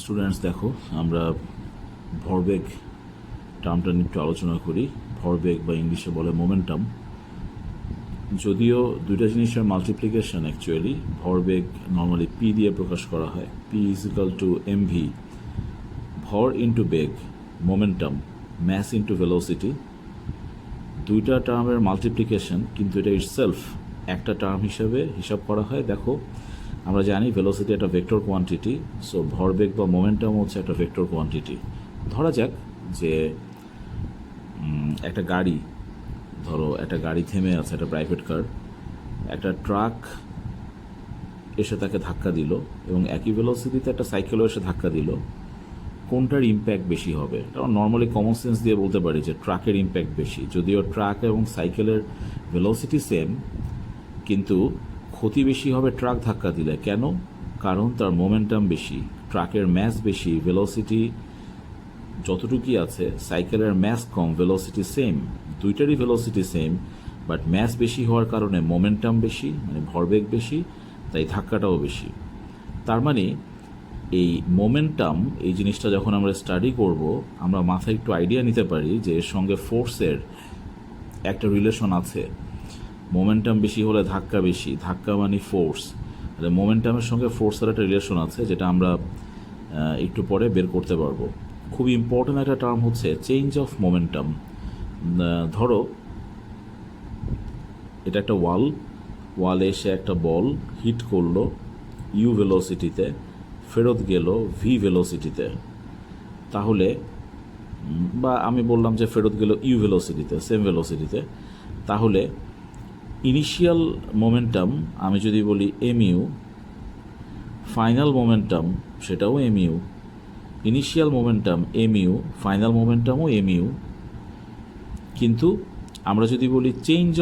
Students দেখো, আমরা ভরবেগ টার্মটা নিয়ে একটু আলোচনা করি। ভরবেগ বা ইংলিশে বলে মোমেন্টাম। যদিও দুইটা জিনিসের মাল্টিপ্লিকেশন অ্যাকচুয়ালি, ভরবেগ নর্মালি পি দিয়ে প্রকাশ করা হয়, P is equal to MV, ভর ইন্টু বেগ, মোমেন্টাম, ম্যাস ইন্টু ভেলোসিটি। দুইটা টার্মের মাল্টিপ্লিকেশন, কিন্তু এটা ইটসেলফ একটা টার্ম হিসাবে হিসাব করা হয়। দেখো, আমরা জানি ভেলোসিটি একটা ভেক্টর কোয়ান্টিটি, সো ভরবেগ বা মোমেন্টাম হচ্ছে একটা ভেক্টর কোয়ান্টিটি। ধরা যাক যে একটা গাড়ি, ধরো একটা গাড়ি থেমে আছে, একটা প্রাইভেট কার, একটা ট্রাক এসে তাকে ধাক্কা দিল এবং একই ভেলোসিটিতে একটা সাইকেলও এসে ধাক্কা দিল। কোনটার ইম্প্যাক্ট বেশি হবে? কারণ নর্মালি কমন সেন্স দিয়ে বলতে পারি যে ট্রাকের ইম্প্যাক্ট বেশি, যদিও ট্রাক এবং সাইকেলের ভেলোসিটি সেম, কিন্তু ক্ষতি বেশি হবে ট্রাক ধাক্কা দিলে। কেন? কারণ তার মোমেন্টাম বেশি, ট্রাকের ম্যাস বেশি, ভেলোসিটি যতটুকুই আছে, সাইকেলের ম্যাস কম, ভেলোসিটি সেম। দুইটারই ভেলোসিটি সেম, বাট ম্যাস বেশি হওয়ার কারণে মোমেন্টাম বেশি, মানে ভরবেগ বেশি, তাই ধাক্কাটাও বেশি। তার মানে এই মোমেন্টাম, এই জিনিসটা যখন আমরা স্টাডি করব, আমরা মাথায় একটু আইডিয়া নিতে পারি যে এর সঙ্গে ফোর্সের একটা রিলেশন আছে। মোমেন্টাম বেশি হলে ধাক্কা বেশি, ধাক্কা মানে ফোর্স। মোমেন্টামের সঙ্গে ফোর্সের একটা রিলেশন আছে, যেটা আমরা একটু পরে বের করতে পারবো। খুব ইম্পর্ট্যান্ট একটা টার্ম হচ্ছে চেঞ্জ অফ মোমেন্টাম। ধরো এটা একটা ওয়ালে এসে একটা বল হিট করলো ইউ ভেলোসিটিতে, ফেরত গেল ভি ভেলোসিটিতে। তাহলে বা আমি বললাম যে ফেরত গেল ইউ ভেলোসিটিতে, সেম ভেলোসিটিতে। তাহলে ইনিশিয়াল মোমেন্টাম আমি যদি বলি এমইউ, ফাইনাল মোমেন্টাম সেটাও M U. Initial momentum M U, final মোমেন্টামও এমইউ। কিন্তু আমরা যদি বলি চেঞ্জ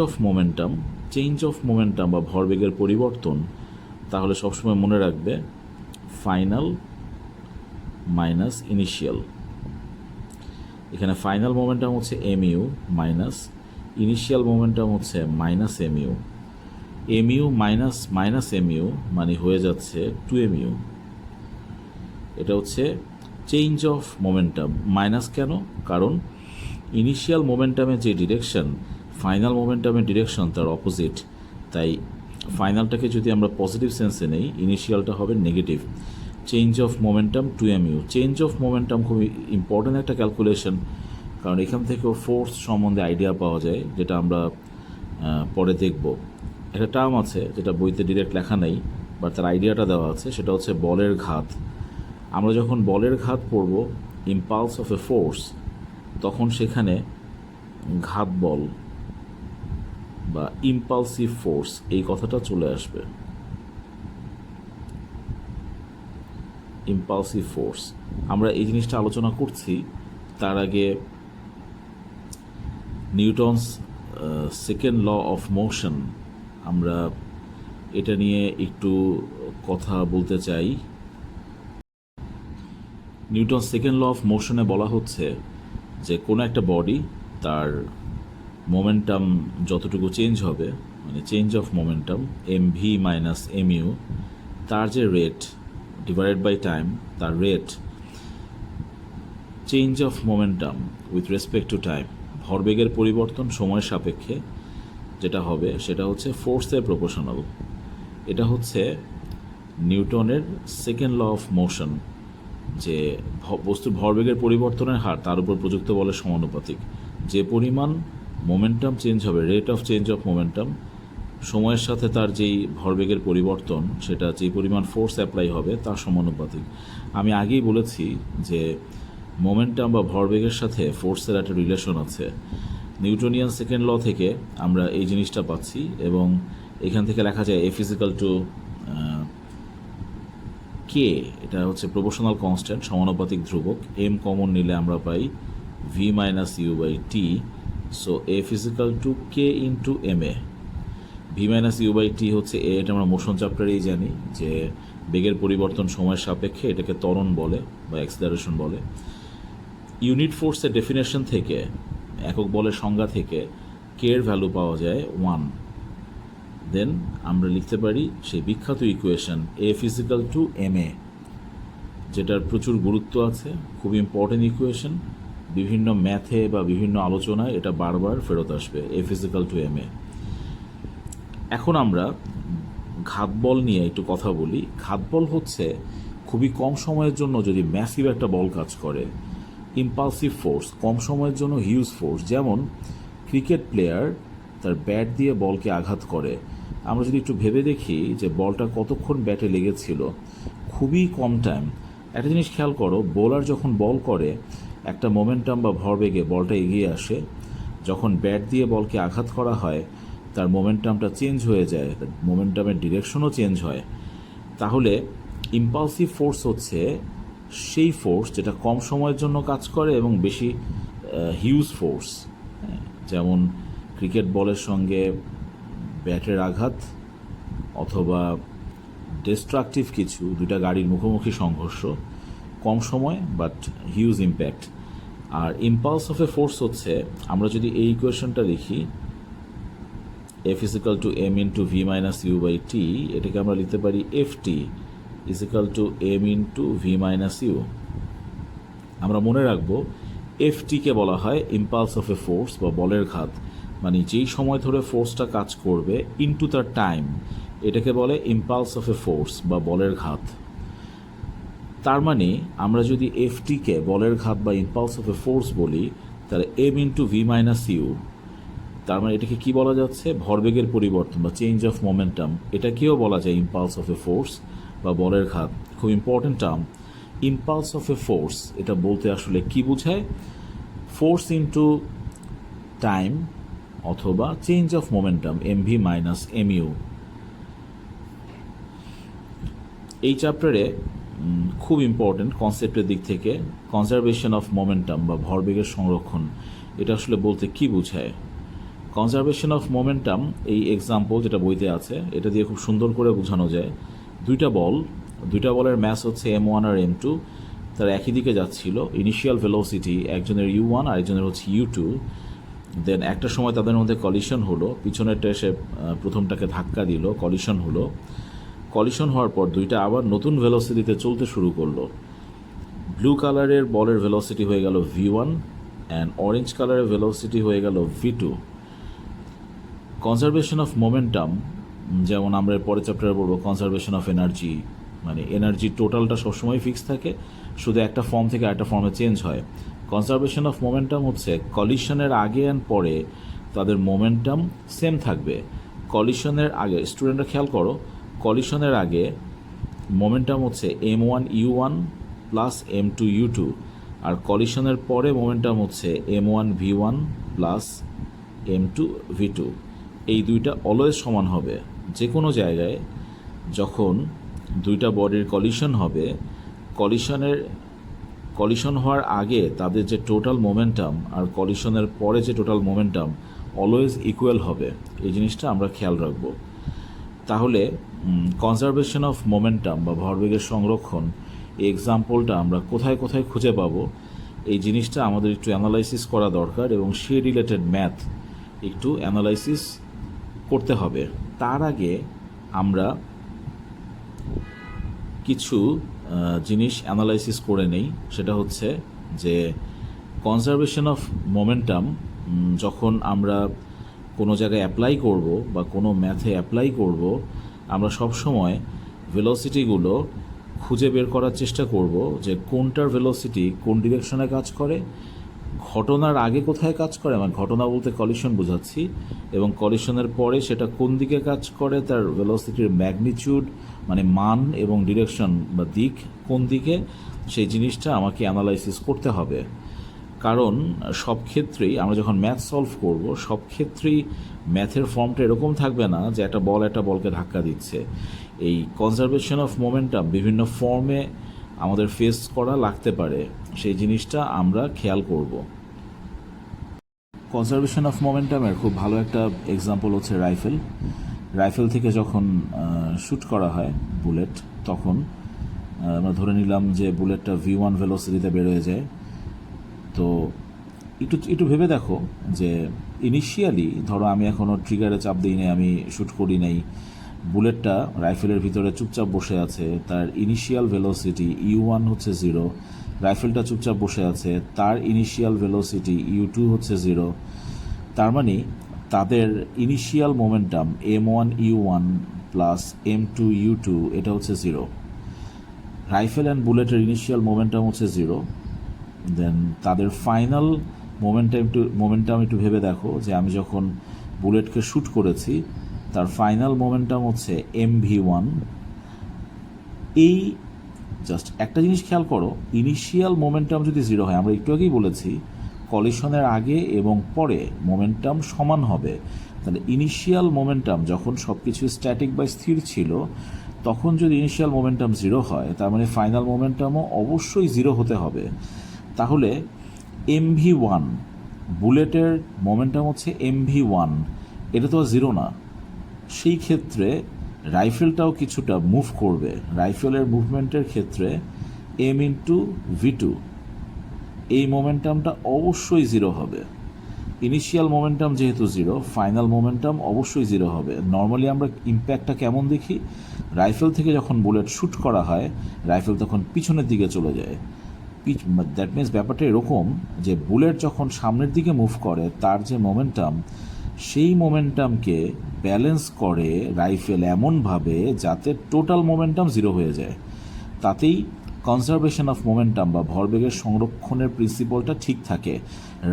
অফ মোমেন্টাম বা ভরবেগের পরিবর্তন, তাহলে সবসময় মনে রাখবে ফাইনাল মাইনাস ইনিশিয়াল। এখানে ফাইনাল মোমেন্টাম হচ্ছে এমইউ মাইনাস ইনিশিয়াল মোমেন্টাম হচ্ছে minus mu. Mu minus minus mu মানে হয়ে যাচ্ছে 2mu। এটা হচ্ছে চেঞ্জ অফ মোমেন্টাম। মাইনাস কেন? কারণ ইনিশিয়াল মোমেন্টামের যে ডিরেকশন, ফাইনাল মোমেন্টামের ডিরেকশন তার অপোজিট। তাই ফাইনালটাকে যদি আমরা পজিটিভ সেন্সে নেই, ইনিশিয়ালটা হবে negative. Change of momentum 2mu। Change of momentum খুবই ইম্পর্ট্যান্ট একটা ক্যালকুলেশন, কারণ এখান থেকেও ফোর্স সম্বন্ধে আইডিয়া পাওয়া যায়, যেটা আমরা পরে দেখব। একটা টার্ম আছে যেটা বইতে ডিরেক্ট লেখা নেই, বাট তার আইডিয়াটা দেওয়া আছে, সেটা হচ্ছে বলের ঘাত। আমরা যখন বলের ঘাত পড়ব, ইম্পালস অফ এ ফোর্স, তখন সেখানে ঘাত বল বা ইম্পালসিভ ফোর্স এই কথাটা চলে আসবে। ইম্পালসিভ ফোর্স আমরা এই জিনিসটা আলোচনা করছি। তার আগে Newton's second law of motion, আমরা এটা নিয়ে একটু কথা বলতে চাই। নিউটন সেকেন্ড ল অফ মোশনে বলা হচ্ছে যে কোনো একটা বডি, তার মোমেন্টাম যতটুকু চেঞ্জ হবে, মানে change of momentum MV minus mu, তার যে রেট ডিভাইডেড বাই টাইম, তার rate change of momentum with respect to time, ভরবেগের পরিবর্তন সময়ের সাপেক্ষে যেটা হবে সেটা হচ্ছে ফোর্সের প্রপোর্শনাল। এটা হচ্ছে নিউটনের সেকেন্ড ল অফ মোশন, যে বস্তুর ভরবেগের পরিবর্তনের হার তার উপর প্রযুক্ত বলের সমানুপাতিক। যে পরিমাণ মোমেন্টাম চেঞ্জ হবে, rate of change of momentum, সময়ের সাথে তার যেই ভরবেগের পরিবর্তন, সেটা যেই পরিমাণ ফোর্স অ্যাপ্লাই হবে তার সমানুপাতিক। আমি আগেই বলেছি যে মোমেন্টাম বা ভরবেগের সাথে ফোর্সের একটা রিলেশন আছে। নিউটনিয়ান সেকেন্ড ল থেকে আমরা এই জিনিসটা পাচ্ছি, এবং এখান থেকে লেখা যায় এফ ইজিক্যাল টু কে, এটা হচ্ছে প্রপোর্শনাল কনস্ট্যান্ট, সমানুপাতিক ধ্রুবক। এম কমন নিলে আমরা পাই V minus U by T. So F equal to K into M A. V minus U by T হচ্ছে এ, এটা আমরা মোশন চ্যাপ্টারেই জানি যে বেগের পরিবর্তন সময়ের সাপেক্ষে, এটাকে ত্বরণ বলে বা অ্যাক্সিলারেশন বলে। ইউনিট ফোর্সের ডেফিনেশন থেকে, একক বলের সংজ্ঞা থেকে কে এর ভ্যালু পাওয়া যায় 1। দেন আমরা লিখতে পারি সেই বিখ্যাত equation F equal to M A, যেটার প্রচুর গুরুত্ব আছে, খুব ইম্পর্টেন্ট ইকুয়েশন, বিভিন্ন ম্যাথে বা বিভিন্ন আলোচনায় এটা বারবার ফেরত আসবে, এফ ইজিক্যাল টু এম এ। এখন আমরা ঘাতবল নিয়ে একটু কথা বলি। ঘাতবল হচ্ছে খুবই কম সময়ের জন্য যদি ম্যাসিভ একটা বল কাজ করে, ইম্পালসিভ ফোর্স, কম সময়ের জন্য হিউজ ফোর্স। যেমন ক্রিকেট প্লেয়ার তার ব্যাট দিয়ে বলকে আঘাত করে, আমরা যদি একটু ভেবে দেখি যে বলটা কতক্ষণ ব্যাটে লেগেছিল, খুবই কম টাইম। একটা জিনিস খেয়াল করো, বোলার যখন বল করে একটা মোমেন্টাম বা ভরবেগে বলটা এগিয়ে আসে, যখন ব্যাট দিয়ে বলকে আঘাত করা হয় তার মোমেন্টামটা চেঞ্জ হয়ে যায়, মোমেন্টামের ডিরেকশনও চেঞ্জ হয়। তাহলে ইম্পালসিভ ফোর্স হচ্ছে সেই ফোর্স যেটা কম সময়ের জন্য কাজ করে এবং বেশি হিউজ ফোর্স। যেমন ক্রিকেট বলের সঙ্গে ব্যাটের আঘাত, অথবা ডিস্ট্রাকটিভ কিছু, দুইটা গাড়ির মুখোমুখি সংঘর্ষ, কম সময় বাট হিউজ ইম্প্যাক্ট। আর ইম্পালস অফ এ ফোর্স হচ্ছে, আমরা যদি এই ইকুয়েশনটা লিখি, F equal to M into V minus U by T, এটাকে আমরা লিখতে পারি F T equal to M into V minus U. আমরা মনে রাখবো এফ টিকে বলা হয় ইম্পালস অফ এ ফোর্স বা বলের ঘাত, মানে যেই সময় ধরে ফোর্সটা কাজ করবে ইনটু তার টাইম, এটাকে বলে ইম্পালস অফ এ ফোর্স বা বলের ঘাত। তার মানে আমরা যদি এফ টিকে বলের ঘাত বা ইম্পালস অফ এ ফোর্স বলি, তাহলে M into V minus U, তার মানে এটাকে কি বলা যাচ্ছে, ভরবেগের পরিবর্তন বা চেঞ্জ অফ মোমেন্টাম, এটাকেও বলা যায় ইম্পালস অফ এ ফোর্স বা বলের ঘাত। খুব important term impulse of a force, এটা বলতে আসলে কি বোঝায়, ফোর্স ইন্টু টাইম অথবা change of momentum M V minus M U. এই চ্যাপ্টারে খুব ইম্পর্টেন্ট কনসেপ্টের দিক থেকে কনজারভেশন অফ মোমেন্টাম বা ভরবেগের সংরক্ষণ, এটা আসলে বলতে কি বোঝায়। কনজারভেশন অফ মোমেন্টাম, এই এক্সাম্পল যেটা বইতে আছে এটা দিয়ে খুব সুন্দর করে বোঝানো যায়। দুইটা বলের ম্যাস হচ্ছে M1 আর M2, তারা একই দিকে যাচ্ছিল, ইনিশিয়াল ভেলোসিটি একজনের U1 আর একজনের হচ্ছে U2। দেন একটা সময় তাদের মধ্যে কলিশন হলো, পিছনেরটা এসে প্রথমটাকে ধাক্কা দিল, কলিশন হওয়ার পর দুইটা আবার নতুন ভেলোসিটিতে চলতে শুরু করলো। ব্লু কালারের বলের ভেলোসিটি হয়ে গেল V1 অ্যান্ড অরেঞ্জ কালারের ভেলোসিটি হয়ে গেল V2। কনজারভেশন অফ মোমেন্টাম, যেমন আমরা পরের চ্যাপ্টারে বলবো কনজারভেশন অফ এনার্জি, মানে এনার্জির টোটালটা সবসময় ফিক্স থাকে, শুধু একটা ফর্ম থেকে আরেকটা ফর্মে চেঞ্জ হয়। কনজারভেশন অফ মোমেন্টাম হচ্ছে কলিশনের আগে অ্যান্ড পরে তাদের মোমেন্টাম সেম থাকবে। কলিশনের আগে, স্টুডেন্টরা খেয়াল করো, কলিশনের আগে মোমেন্টাম হচ্ছে M1 U1 plus M2 U2, আর কলিশনের পরে মোমেন্টাম হচ্ছে M1 V1 plus M2 V2। এই দুইটা অলওয়েজ সমান হবে। যে কোনো জায়গায় যখন দুইটা বডির কলিশন হবে, কলিশন হওয়ার আগে তাদের যে টোটাল মোমেন্টাম আর কলিশনের পরে যে টোটাল মোমেন্টাম অলওয়েজ ইকুয়াল হবে, এই জিনিসটা আমরা খেয়াল রাখব। তাহলে কনজারভেশন অফ মোমেন্টাম বা ভরবেগের সংরক্ষণ, এই এক্সাম্পলটা আমরা কোথায় কোথায় খুঁজে পাবো, এই জিনিসটা আমাদের একটু অ্যানালাইসিস করা দরকার এবং সে রিলেটেড ম্যাথ একটু অ্যানালাইসিস করতে হবে। তার আগে আমরা কিছু জিনিস অ্যানালাইসিস করে নেই, সেটা হচ্ছে যে কনজারভেশন অফ মোমেন্টাম যখন আমরা কোনো জায়গায় অ্যাপ্লাই করব বা কোনো ম্যাথে অ্যাপ্লাই করব, আমরা সবসময় ভেলোসিটিগুলো খুঁজে বের করার চেষ্টা করব যে কোনটার ভেলোসিটি কোন ডিরেকশনে কাজ করে, ঘটনার আগে কোথায় কাজ করে, মানে ঘটনা বলতে কলিশন বোঝাচ্ছি, এবং কলিশনের পরে সেটা কোন দিকে কাজ করে, তার ভেলোসিটির ম্যাগনিটিউড মানে মান এবং ডিরেকশন বা দিক কোন দিকে, সেই জিনিসটা আমাকে অ্যানালাইসিস করতে হবে। কারণ সব ক্ষেত্রেই আমরা যখন ম্যাথ সলভ করব, সব ক্ষেত্রেই ম্যাথের ফর্মটা এরকম থাকবে না যে একটা বলকে ধাক্কা দিচ্ছে। এই কনজারভেশন অফ মোমেন্টাম বিভিন্ন ফর্মে আমাদের ফেস করা লাগতে পারে, সেই জিনিসটা আমরা খেয়াল করব। কনজারভেশন অফ মোমেন্টামের খুব ভালো একটা এক্সাম্পল হচ্ছে রাইফেল থেকে যখন শ্যুট করা হয় বুলেট, তখন আমরা ধরে নিলাম যে বুলেটটা V1 ভেলোসিটিতে বেরোয় যায়। তো একটু ভেবে দেখো যে ইনিশিয়ালি ধরো আমি এখনও ট্রিগারে চাপ দিই নাই, আমি শ্যুট করি নাই, বুলেটটা রাইফেলের ভিতরে চুপচাপ বসে আছে, তার ইনিশিয়াল ভেলোসিটি U1 হচ্ছে 0, রাইফেলটা চুপচাপ বসে আছে, তার ইনিশিয়াল ভেলোসিটি U2 হচ্ছে 0। তার মানে তাদের initial momentum M1U1 plus M2U2 এটা হচ্ছে 0। রাইফেল অ্যান্ড বুলেটের ইনিশিয়াল মোমেন্টাম হচ্ছে 0, দেন তাদের ফাইনাল মোমেন্টাম একটু ভেবে দেখো যে আমি যখন বুলেটকে শ্যুট করেছি তার ফাইনাল মোমেন্টাম হচ্ছে MV1। এই জাস্ট একটা জিনিস খেয়াল করো, ইনিশিয়াল মোমেন্টাম যদি 0 হয়, আমরা একটু আগেই বলেছি কলিশনের আগে এবং পরে মোমেন্টাম সমান হবে, তাহলে ইনিশিয়াল মোমেন্টাম যখন সব কিছু স্ট্যাটিক বা স্থির ছিল তখন যদি ইনিশিয়াল মোমেন্টাম 0 হয়, তার মানে ফাইনাল মোমেন্টামও অবশ্যই 0 হতে হবে। তাহলে MV1, বুলেটের মোমেন্টাম হচ্ছে MV1, এটা তো 0 না, সেই ক্ষেত্রে রাইফেলটাও কিছুটা মুভ করবে। রাইফেলের মুভমেন্টের ক্ষেত্রে M×V2 এই মোমেন্টামটা অবশ্যই 0 হবে। ইনিশিয়াল মোমেন্টাম যেহেতু 0, ফাইনাল মোমেন্টাম অবশ্যই 0 হবে। নর্মালি আমরা ইম্প্যাক্টটা কেমন দেখি, রাইফেল থেকে যখন বুলেট শ্যুট করা হয় রাইফেল তখন পিছনের দিকে চলে যায়। দ্যাট মিনস ব্যাপারটা এরকম যে বুলেট যখন সামনের দিকে মুভ করে তার যে মোমেন্টাম, সেই মোমেন্টামকে ব্যালেন্স করে রাইফেল এমনভাবে যাতে টোটাল মোমেন্টাম 0 হয়ে যায়। তাতেই কনজারভেশন অফ মোমেন্টাম বা ভরবেগের সংরক্ষণের প্রিন্সিপালটা ঠিক থাকে।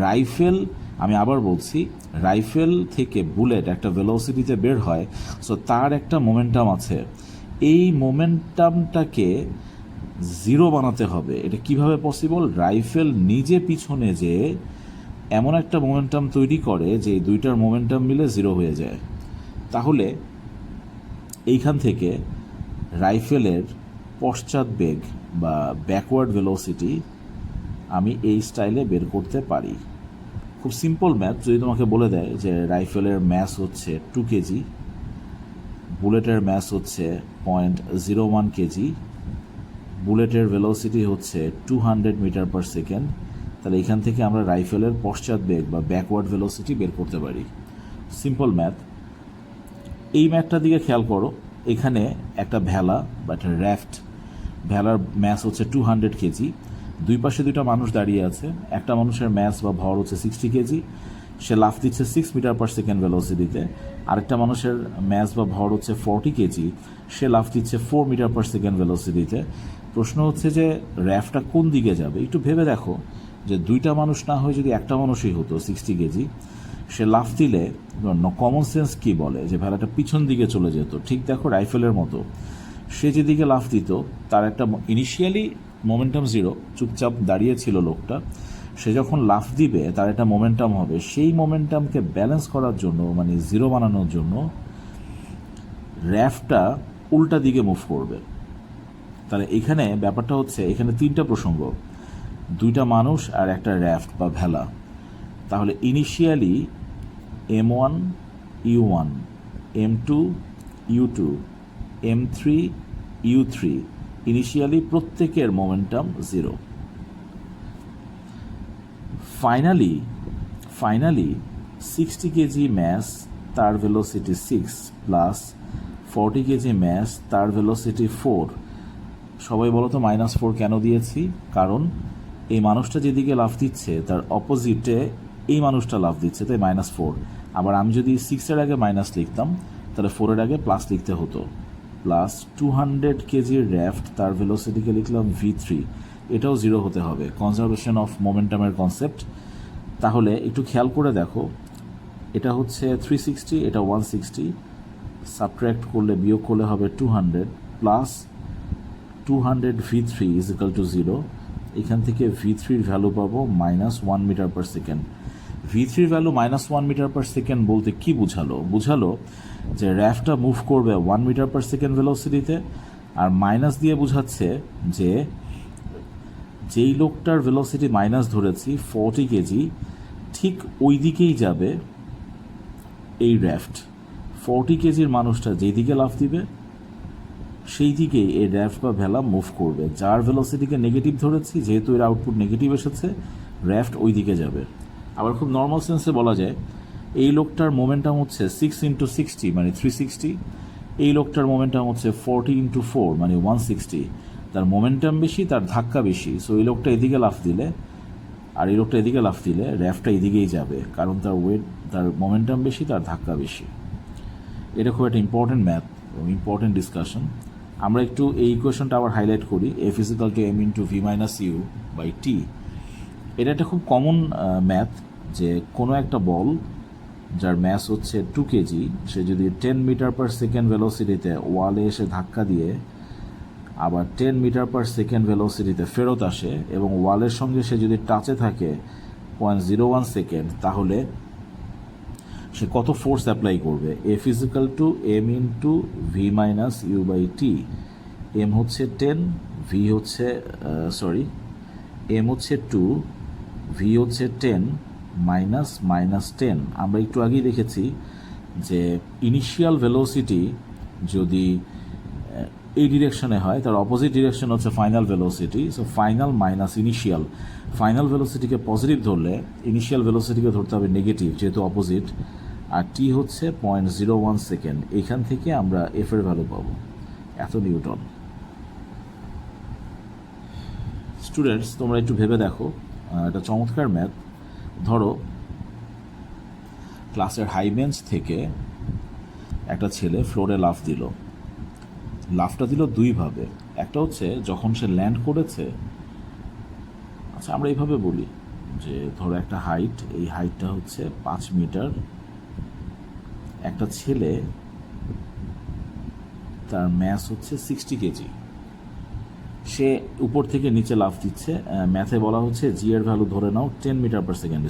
রাইফেল, আমি আবার বলছি, রাইফেল থেকে বুলেট একটা ভেলোসিটিতে বের হয়, সো তার একটা মোমেন্টাম আছে। এই মোমেন্টামটাকে 0 বানাতে হবে। এটা কিভাবে পসিবল? রাইফেল নিজে পিছনে যে এমন একটা মোমেন্টাম তৈরি করে যে এই দুইটার মোমেন্টাম মিলে 0 হয়ে যায়। তাহলে এইখান থেকে রাইফেলের পশ্চাৎ বেগ বা ব্যাকওয়ার্ড ভেলোসিটি আমি এই স্টাইলে বের করতে পারি। খুব সিম্পল ম্যাথ, যদি তোমাকে বলে দেয় যে রাইফেলের ম্যাস হচ্ছে 2 কেজি, বুলেটের ম্যাস হচ্ছে 0.01 কেজি, বুলেটের ভেলোসিটি হচ্ছে 200 মিটার পার সেকেন্ড, তাহলে এখান থেকে আমরা রাইফেলের পশ্চাৎ বেগ বা ব্যাকওয়ার্ড ভেলোসিটি বের করতে পারি। Simple math. এই ম্যাথটার দিকে খেয়াল করো, এখানে একটা ভেলা বা একটা র্যাফট, ভেলার ম্যাস হচ্ছে 200 কেজি, দুই পাশে দুইটা মানুষ দাঁড়িয়ে আছে, একটা মানুষের ম্যাস বা ভর হচ্ছে 60 কেজি, সে লাফ দিচ্ছে 6 মিটার পার সেকেন্ড ভেলোসিটিতে। আরেকটা মানুষের ম্যাস বা ভর হচ্ছে 40 কেজি, সে লাফ দিচ্ছে 4 মিটার পার সেকেন্ড ভেলোসিটিতে। প্রশ্ন হচ্ছে যে র্যাফটা কোন দিকে যাবে? একটু ভেবে দেখো যে দুইটা মানুষ না হয়ে যদি একটা মানুষই হতো 60 কেজি, সে লাফ দিলে কমন সেন্স কি বলে যে ভেলাটা পিছন দিকে চলে যেত। ঠিক দেখো রাইফেলের মতো, সে যেদিকে লাফ দিত তার একটা ইনিশিয়ালি মোমেন্টাম 0, চুপচাপ দাঁড়িয়ে ছিল লোকটা, সে যখন লাফ দিবে তার একটা মোমেন্টাম হবে, সেই মোমেন্টামকে ব্যালেন্স করার জন্য মানে 0 বানানোর জন্য র্যাফটা উল্টা দিকে মুভ করবে। তাহলে এখানে ব্যাপারটা হচ্ছে, এখানে 3টা প্রসঙ্গ, দুইটা মানুষ আর একটা র্যাফট বা ভেলা। তাহলে initially M1U1, M2U2, M3U3 initially প্রত্যেকের মোমেন্টাম 0। ফাইনালি 60 কেজি ম্যাস, তার ভেলোসিটি 6 প্লাস 40 কেজি ম্যাস, তার ভেলোসিটি 4। সবাই বলো তো -4 কেন দিয়েছি? কারণ এই মানুষটা যেদিকে লাফ দিচ্ছে তার অপোজিটে এই মানুষটা লাফ দিচ্ছে, তাই -4। আবার আমি যদি 6-এর আগে মাইনাস লিখতাম তাহলে 4-এর আগে প্লাস লিখতে হতো। প্লাস 200 কেজির র্যাফট, তার ভেলোসিটিকে লিখলাম V3, এটাও 0 হতে হবে। কনজারভেশন অফ মোমেন্টামের কনসেপ্ট। তাহলে একটু খেয়াল করে দেখো, এটা হচ্ছে 360, এটা 160, সাবট্র্যাক্ট করলে, বিয়োগ করলে হবে 200 plus 200 V3 is equal to 0। এখান থেকে V3-র ভ্যালু পাবো -1 মিটার পার সেকেন্ড। V3-র ভ্যালু -1 মিটার পার সেকেন্ড বলতে কি বুঝালো যে র্যাফটা মুভ করবে 1 মিটার পার সেকেন্ড ভেলোসিটিতে, আর মাইনাস দিয়ে বোঝাচ্ছে যে যেই লোকটার ভেলোসিটি মাইনাস ধরেছি 40 কেজি, ঠিক ওই দিকেই যাবে এই র্যাফট। 40 কেজির মানুষটা যেই দিকে লাফ দিবে সেই দিকেই এই র্যাফট বা ভেলা মুভ করবে। যার ভেলোসিটিকে নেগেটিভ ধরেছি, যেহেতু এর আউটপুট নেগেটিভ এসেছে, র্যাফট ওই দিকে যাবে। আবার খুব নর্মাল সেন্সে বলা যায় এই লোকটার মোমেন্টাম হচ্ছে 6 × 60 মানে 360, এই লোকটার মোমেন্টাম হচ্ছে 40 × 4 মানে 160, তার মোমেন্টাম বেশি, তার ধাক্কা বেশি। সো এই লোকটা এদিকে লাফ দিলে আর এই লোকটা এদিকে লাফ দিলে র্যাফটা এদিকেই যাবে, কারণ তার ওয়েট, তার মোমেন্টাম বেশি, তার ধাক্কা বেশি। এটা খুব একটা ইম্পর্টেন্ট ম্যাথ এবং ইম্পর্টেন্ট ডিসকাশন। আমরা একটু এই ইকুয়েশনটা আবার হাইলাইট করি, F = m × v - u/t। এটা একটা খুব কমন ম্যাথ, যে কোনো একটা বল যার ম্যাস হচ্ছে 2 কেজি, সে যদি 10 মিটার/সেকেন্ড ভেলোসিটিতে ওয়ালে এসে ধাক্কা দিয়ে আবার 10 মিটার/সেকেন্ড ভেলোসিটিতে ফেরত আসে এবং ওয়ালের সঙ্গে সে যদি টাচে থাকে 0.01 সেকেন্ড, তাহলে সে কত ফোর্স অ্যাপ্লাই করবে? F = m × v - u/t। m হচ্ছে 10, v হচ্ছে m হচ্ছে 2, v হচ্ছে 10 -10। আমরা একটু আগেই দেখেছি যে ইনিশিয়াল ভেলোসিটি যদি এই ডিরেকশনে হয়, তার অপোজিট ডিরেকশন হচ্ছে final velocity. So final minus initial, final ভেলোসিটিকে পজিটিভ ধরলে ইনিশিয়াল ভেলোসিটিকে ধরতে হবে নেগেটিভ, যেহেতু অপোজিট। আর টি হচ্ছে 0.01 সেকেন্ড। এখান থেকে আমরা এফ এর ভ্যালু পাবো এত নিউটন। স্টুডেন্টস, তোমরা একটু ভেবে দেখো, এটা চমৎকার ম্যাথ। ধরো ক্লাসের হাই বেঞ্চ থেকে একটা ছেলে ফ্লোরে লাফ দিল। লাফটা দিল দুইভাবে। একটা হচ্ছে যখন সে ল্যান্ড করেছে, আচ্ছা আমরা এইভাবে বলি যে ধরো একটা হাইট, এই হাইটটা হচ্ছে 5 মিটার। একটা ছেলে, তার ম্যাস হচ্ছে 60 কেজি, সে উপর থেকে নিচে লাফ দিচ্ছে। ম্যাথে বলা হচ্ছে জি এর ভ্যালু ধরে নাও 10 মিটার/সেকেন্ড²।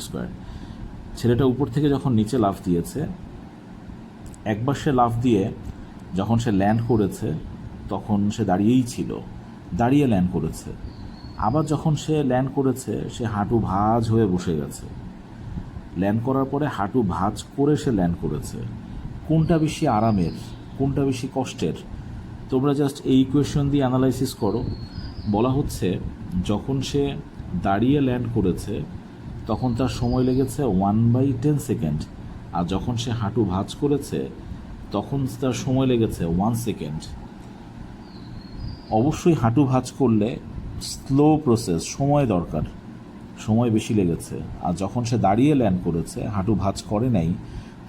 ছেলেটা উপর থেকে যখন নিচে লাফ দিয়েছে, একবার সে লাফ দিয়ে যখন সে ল্যান্ড করেছে তখন সে দাঁড়িয়েই ছিল, দাঁড়িয়ে ল্যান্ড করেছে। আবার যখন সে ল্যান্ড করেছে, সে হাঁটু ভাঁজ হয়ে বসে গেছে। ল্যান্ড করার পরে হাঁটু ভাঁজ করে সে ল্যান্ড করেছে। কোনটা বেশি আরামের, কোনটা বেশি কষ্টের? তোমরা জাস্ট এই ইকুয়েশন দিয়ে অ্যানালাইসিস করো। বলা হচ্ছে যখন সে দাঁড়িয়ে ল্যান্ড করেছে তখন তার সময় লেগেছে 1/10 সেকেন্ড, আর যখন সে হাঁটু ভাঁজ করেছে তখন তার সময় লেগেছে 1 সেকেন্ড। অবশ্যই হাঁটু ভাঁজ করলে স্লো প্রসেস, সময় দরকার, সময় বেশি লেগেছে। আর যখন সে দাঁড়িয়ে ল্যান্ড করেছে, হাঁটু ভাঁজ করে নাই,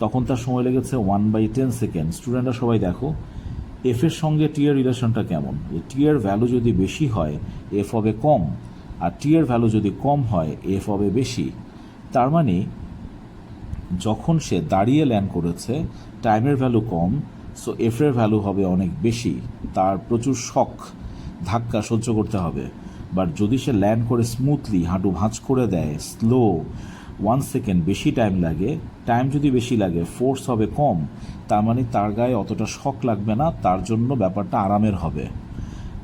তখন তার সময় লেগেছে 1/10 সেকেন্ড। স্টুডেন্টরা সবাই দেখো এফ এর সঙ্গে টি এর রিলেশনটা কেমন। টি এর ভ্যালু যদি বেশি হয় এফ হবে কম, আর টি এর ভ্যালু যদি কম হয় এফ হবে বেশি। তার মানে যখন সে দাঁড়িয়ে ল্যান্ড করেছে টাইমের ভ্যালু কম, সো এফ এর ভ্যালু হবে অনেক বেশি, তার প্রচুর শক, ধাক্কা সহ্য করতে হবে। বাট যদি সে ল্যান্ড করে স্মুথলি, হাঁটু ভাঁজ করে দেয়, স্লো, 1 সেকেন্ড বেশি টাইম লাগে, টাইম যদি বেশি লাগে ফোর্স হবে কম, তার মানে তার গায়ে অতটা শক লাগবে না, তার জন্য ব্যাপারটা আরামের হবে।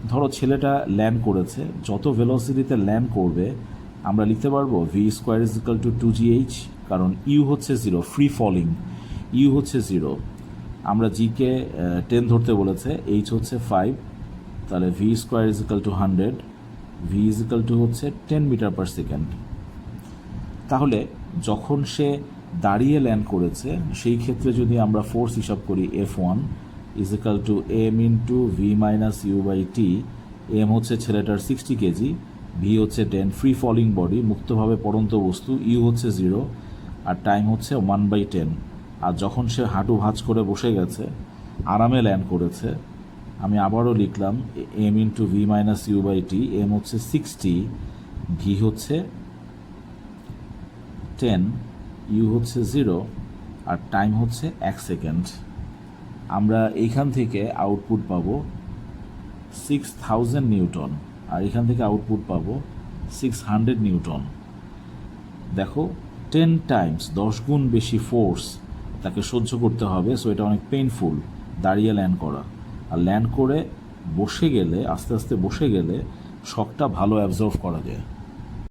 ধরো ছেলেটা ল্যান্ড করেছে, যত ভেলোসিটিতে ল্যান্ড করবে আমরা লিখতে পারবো v² = 2gh, কারণ ইউ হচ্ছে 0, ফ্রি ফলিং, ইউ হচ্ছে 0। আমরা জিকে 10 ধরতে বলেছে, এইচ হচ্ছে 5, তাহলে v² = 100, v হচ্ছে 10 মিটার/সেকেন্ড। তাহলে যখন সে দাঁড়িয়ে ল্যান্ড করেছে সেই ক্ষেত্রে যদি আমরা ফোর্স হিসাব করি F1 = m × v - u/t। m হচ্ছে ছেলেটার 60 কেজি, v হচ্ছে 10, ফ্রি ফলিং বডি, মুক্তভাবে পড়ন্ত বস্তু, u হচ্ছে 0, আর টাইম হচ্ছে 1/10। আর যখন সে হাঁটু ভাঁজ করে বসে গেছে, আরামে ল্যান্ড করেছে, আমি আবারও লিখলাম m × v - u/t। m হচ্ছে 60, v হচ্ছে 10, ইউ হচ্ছে 0, আর টাইম হচ্ছে 1 সেকেন্ড। আমরা এইখান থেকে আউটপুট পাবো 6000 নিউটন, আর এখান থেকে আউটপুট পাবো 600 নিউটন। দেখো 10 টাইমস, 10 গুণ বেশি ফোর্স তাকে সহ্য করতে হবে। সো এটা অনেক পেইনফুল দাঁড়িয়ে ল্যান্ড করা। আর ল্যান্ড করে বসে গেলে, আস্তে আস্তে বসে গেলে শকটা ভালো অ্যাবজর্ভ করা যায়।